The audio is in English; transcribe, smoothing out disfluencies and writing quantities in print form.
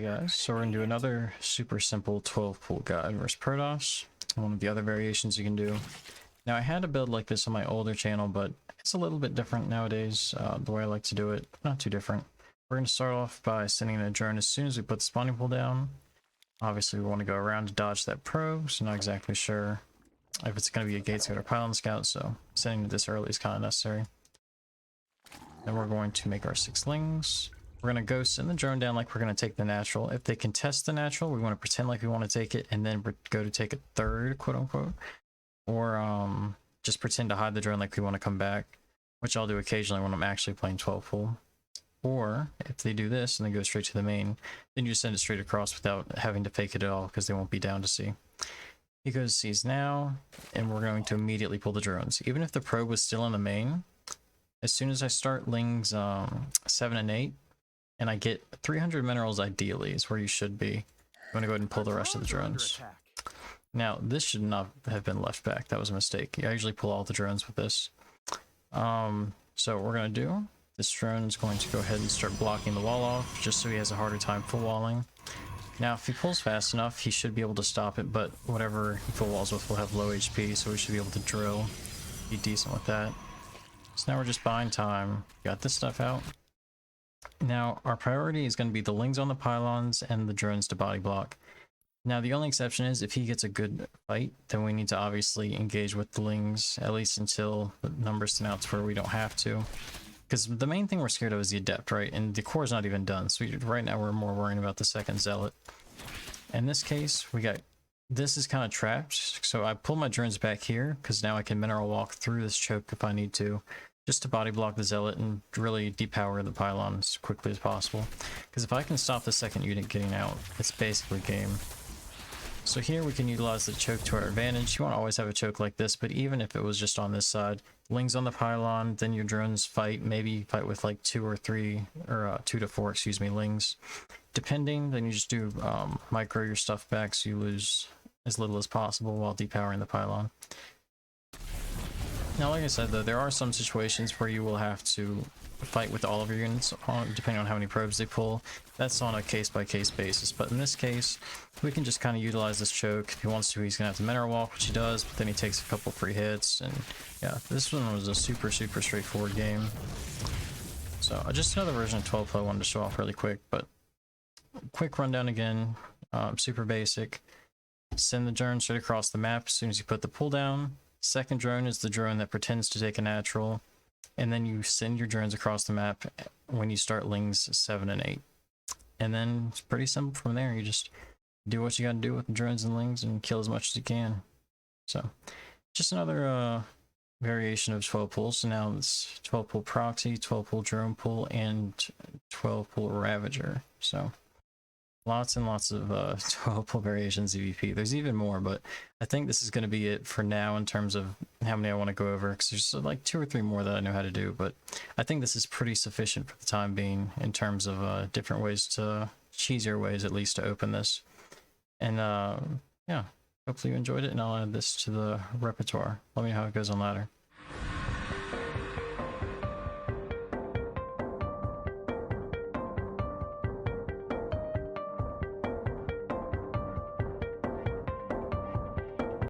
guys, so we're going to do another super simple 12 pool guide versus protoss, one of the other variations you can do. Now I had a build like this on my older channel, but it's a little bit different nowadays, the way I like to do it, not too different. We're going to start off by sending an adjourn as soon as we put the spawning pool down. Obviously we want to go around to dodge that probe, so not exactly sure if it's going to be a gate scout or pylon scout, so sending it this early is kind of necessary. Then we're going to make our 6 lings. We're going to go send the drone down like we're going to take the natural. If they contest the natural, we want to pretend like we want to take it and then go to take a third, quote unquote. Or just pretend to hide the drone like we want to come back, which I'll do occasionally when I'm actually playing 12 pool. Or if they do this and they go straight to the main, then you just send it straight across without having to fake it at all because they won't be down to see. He goes sees now, and we're going to immediately pull the drones. Even if the probe was still in the main, as soon as I start lings 7 and 8, and I get 300 minerals ideally is where you should be, I'm going to go ahead and pull the rest of the drones. Now, this should not have been left back. That was a mistake. I usually pull all the drones with this. So what we're going to do, this drone is going to go ahead and start blocking the wall off, just so he has a harder time full walling. Now, if he pulls fast enough, he should be able to stop it, but whatever he full walls with will have low HP, so we should be able to drill, be decent with that. So now we're just buying time. Got this stuff out. Now, our priority is going to be the lings on the pylons and the drones to body block. Now, the only exception is if he gets a good fight, then we need to obviously engage with the lings, at least until the numbers stand out to where we don't have to. Because the main thing we're scared of is the adept, right? And the core is not even done, so right now we're more worrying about the second zealot. In this case, this is kind of trapped, so I pull my drones back here, because now I can mineral walk through this choke if I need to, just to body block the zealot and really depower the pylon as quickly as possible. Because if I can stop the second unit getting out, it's basically game. So here we can utilize the choke to our advantage. You want to always have a choke like this, but even if it was just on this side, lings on the pylon, then your drones fight, maybe fight with like 2 or 3, or 2 to 4, excuse me, lings. Depending, then you just do micro your stuff back so you lose as little as possible while depowering the pylon. Now, like I said though, there are some situations where you will have to fight with all of your units, depending on how many probes they pull. That's on a case-by-case basis, but in this case, we can just kind of utilize this choke. If he wants to, he's going to have to mineral walk, which he does, but then he takes a couple free hits, and yeah, this one was a super straightforward game. So just another version of 12 I wanted to show off really quick, but quick rundown again, super basic. Send the drone straight across the map as soon as you put the pull down. Second drone is the drone that pretends to take a natural, and then you send your drones across the map when you start lings 7 and 8. And then it's pretty simple from there. You just do what you gotta do with the drones and lings and kill as much as you can. So just another variation of 12 pools. So now it's 12 pool proxy, 12 pool drone pool, and 12 pool ravager. So lots and lots of 12 pool variations EVP. There's even more, but I think this is going to be it for now in terms of how many I want to go over, because there's like 2 or 3 more that I know how to do, but I think this is pretty sufficient for the time being in terms of different ways to, cheesier ways at least, to open this. And yeah, hopefully you enjoyed it, and I'll add this to the repertoire. Let me know how it goes on ladder.